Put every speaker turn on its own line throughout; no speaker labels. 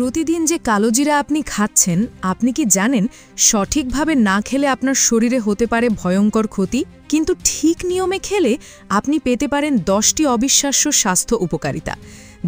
প্রতিদিন যে কালোজিরা আপনি খাচ্ছেন, আপনি কি জানেন সঠিকভাবে না খেলে আপনার শরীরে হতে পারে ভয়ঙ্কর ক্ষতি, কিন্তু ঠিক নিয়মে খেলে আপনি পেতে পারেন 10টি অবিশ্বাস্য স্বাস্থ্য উপকারিতা,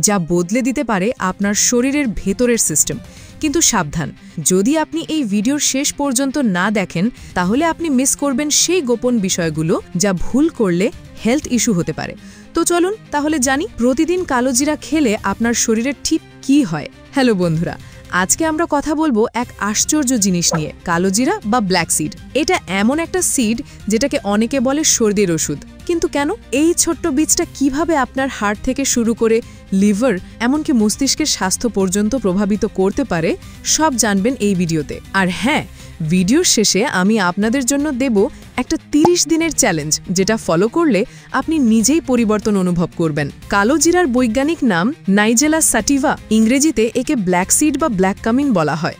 যা বদলে দিতে পারে আপনার শরীরের ভেতরের সিস্টেম। কিন্তু সাবধান, যদি আপনি এই ভিডিওর শেষ পর্যন্ত না দেখেন, তাহলে আপনি মিস করবেন সেই গোপন বিষয়গুলো যা ভুল করলে হেলথ ইস্যু হতে পারে। তো চলুন তাহলে জানি প্রতিদিন কালোজিরা খেলে আপনার শরীরের ঠিক কী হয়। হ্যালো বন্ধুরা, আজকে আমরা কথা বলবো এক আশ্চর্য জিনিস নিয়ে, কালোজিরা বা ব্ল্যাক সিড। এটা এমন একটা সিড যেটাকে অনেকে বলে সর্দির ওষুধ। কিন্তু কেন? এই ছোট্ট বীজটা কিভাবে আপনার হার্ট থেকে শুরু করে লিভার এমনকি মস্তিষ্কের স্বাস্থ্য পর্যন্ত প্রভাবিত করতে পারে, সব জানবেন এই ভিডিওতে। আর হ্যাঁ, ভিডিওর শেষে আমি আপনাদের জন্য দেব একটা 30 দিনের চ্যালেঞ্জ, যেটা ফলো করলে আপনি নিজেই পরিবর্তন অনুভব করবেন। কালোজিরার বৈজ্ঞানিক নাম নাইজেলা স্যাটিভা, ইংরেজিতে একে ব্ল্যাক সিড বা ব্ল্যাক কামিন বলা হয়।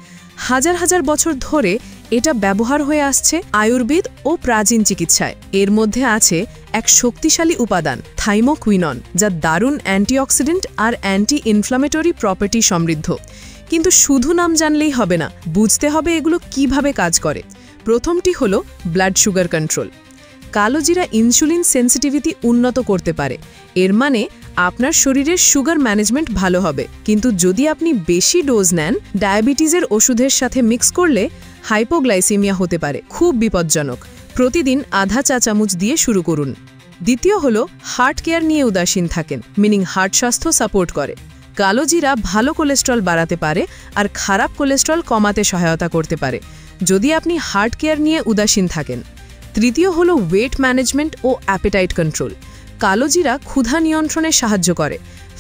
হাজার হাজার বছর ধরে এটা ব্যবহার হয়ে আসছে আয়ুর্বেদ ও প্রাচীন চিকিৎসায়। এর মধ্যে আছে এক শক্তিশালী উপাদান থাইমোকুইনন, যা দারুণ অ্যান্টিঅক্সিডেন্ট আর অ্যান্টি ইনফ্লামেটরি প্রপার্টি সমৃদ্ধ। কিন্তু শুধু নাম জানলেই হবে না, বুঝতে হবে এগুলো কিভাবে কাজ করে। প্রথমটি হলো ব্লাড সুগার কন্ট্রোল। কালোজিরা ইনসুলিন সেন্সিটিভিটি উন্নত করতে পারে। এর মানে আপনার শরীরের সুগার ম্যানেজমেন্ট ভালো হবে। কিন্তু যদি আপনি বেশি ডোজ নেন, ডায়াবেটিসের ওষুধের সাথে মিক্স করলে হাইপোগ্লাইসেমিয়া হতে পারে, খুব বিপজ্জনক। প্রতিদিন আধা চা চামচ দিয়ে শুরু করুন। দ্বিতীয় হলো হার্ট কেয়ার নিয়ে উদাসীন থাকেন, মিনিং হার্ট স্বাস্থ্য সাপোর্ট করে। কালোজিরা ভালো কোলেস্ট্রল বাড়াতে পারে আর খারাপ কোলেস্ট্রল কমাতে সহায়তা করতে পারে, যদি আপনি হার্ট কেয়ার নিয়ে উদাসীন থাকেন। তৃতীয় হলো ওয়েট ম্যানেজমেন্ট ও অ্যাপেটাইট কন্ট্রোল। কালোজিরা ক্ষুধা নিয়ন্ত্রণে সাহায্য করে,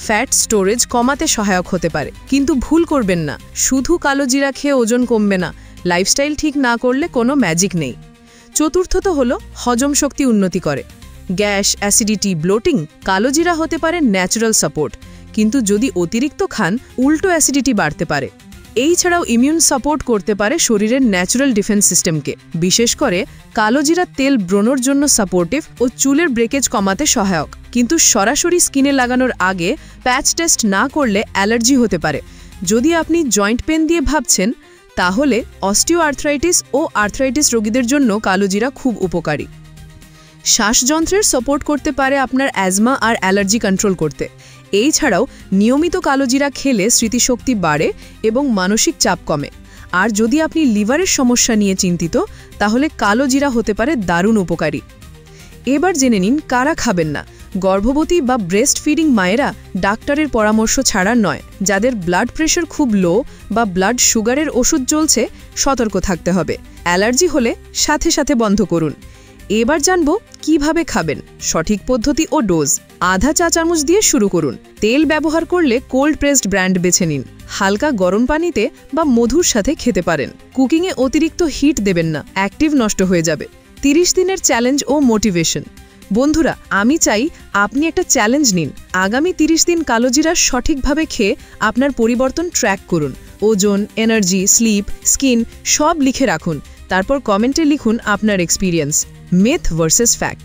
ফ্যাট স্টোরেজ কমাতে সহায়ক হতে পারে। কিন্তু ভুল করবেন না, শুধু কালোজিরা খেয়ে ওজন কমবে না, লাইফস্টাইল ঠিক না করলে কোনো ম্যাজিক নেই। চতুর্থত হলো হজম শক্তি উন্নতি করে। গ্যাস, অ্যাসিডিটি, ব্লোটিং, কালোজিরা হতে পারে ন্যাচারাল সাপোর্ট। কিন্তু যদি অতিরিক্ত খান, উল্টো অ্যাসিডিটি বাড়তে পারে। এই ছাড়াও ইমিউন সাপোর্ট করতে পারে শরীরের ন্যাচারাল ডিফেন্স সিস্টেমকে। বিশেষ করে কালোজিরা তেল ব্রণের জন্য সাপোর্টিভ ও চুলের ব্রেকেজ কমাতে সহায়ক। কিন্তু সরাসরি স্কিনে লাগানোর আগে প্যাচ টেস্ট না করলে অ্যালার্জি হতে পারে। যদি আপনি জয়েন্ট পেন দিয়ে ভাবছেন, তাহলে অস্টিওআর্থ্রাইটিস ও আর্থ্রাইটিস রোগীদের জন্য কালোজিরা খুব উপকারী। শ্বাসযন্ত্রের সাপোর্ট করতে পারে আপনার অ্যাজমা আর অ্যালার্জি কন্ট্রোল করতে। এই ছাড়াও নিয়মিত কালোজিরা খেলে স্মৃতিশক্তি বাড়ে এবং মানসিক চাপ কমে। আর যদি আপনি লিভারের সমস্যা নিয়ে চিন্তিত, তাহলে কালোজিরা হতে পারে দারুণ উপকারী। এবার জেনে নিন কারা খাবেন না। গর্ভবতী বা ব্রেস্ট ফিডিং মায়েরা ডাক্তারের পরামর্শ ছাড়া নয়। যাদের ব্লাড প্রেশার খুব লো বা ব্লাড সুগারের ওষুধ চলছে, সতর্ক থাকতে হবে। অ্যালার্জি হলে সাথে সাথে বন্ধ করুন। এবার জানব কিভাবে খাবেন, সঠিক পদ্ধতি ও ডোজ। আধা চা চামচ দিয়ে শুরু করুন। তেল ব্যবহার করলে কোল্ড প্রেসড ব্র্যান্ড বেছে নিন। হালকা গরম পানিতে বা মধুর সাথে খেতে পারেন। কুকিংয়ে অতিরিক্ত হিট দেবেন না, অ্যাক্টিভ নষ্ট হয়ে যাবে। 30 দিনের চ্যালেঞ্জ ও মোটিভেশন। বন্ধুরা, আমি চাই আপনি একটা চ্যালেঞ্জ নিন। আগামী 30 দিন কালোজিরা সঠিকভাবে খেয়ে আপনার পরিবর্তন ট্র্যাক করুন। ওজন, এনার্জি, স্লিপ, স্কিন সব লিখে রাখুন। তারপর কমেন্টে লিখুন আপনার এক্সপিরিয়েন্স। Myth versus fact.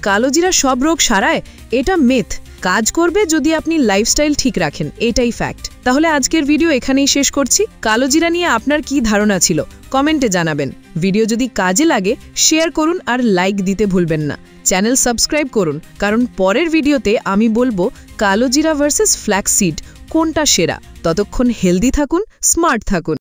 কালোজিরা সব রোগ সারায়, এটা মিথ। কাজ করবে যদি আপনি লাইফস্টাইল ঠিক রাখেন, এটাই ফ্যাক্ট। তাহলে আজকের ভিডিও এখানেই শেষ করছি। কালোজিরা নিয়ে আপনার কি ধারণা ছিল কমেন্টে জানাবেন। ভিডিও যদি কাজে লাগে শেয়ার করুন আর লাইক দিতে ভুলবেন না। চ্যানেল সাবস্ক্রাইব করুন, কারণ পরের ভিডিওতে আমি বলবো কালোজিরা ভার্সেস ফ্ল্যাক্স সিড কোনটা সেরা। ততক্ষণ হেলদি থাকুন, স্মার্ট থাকুন।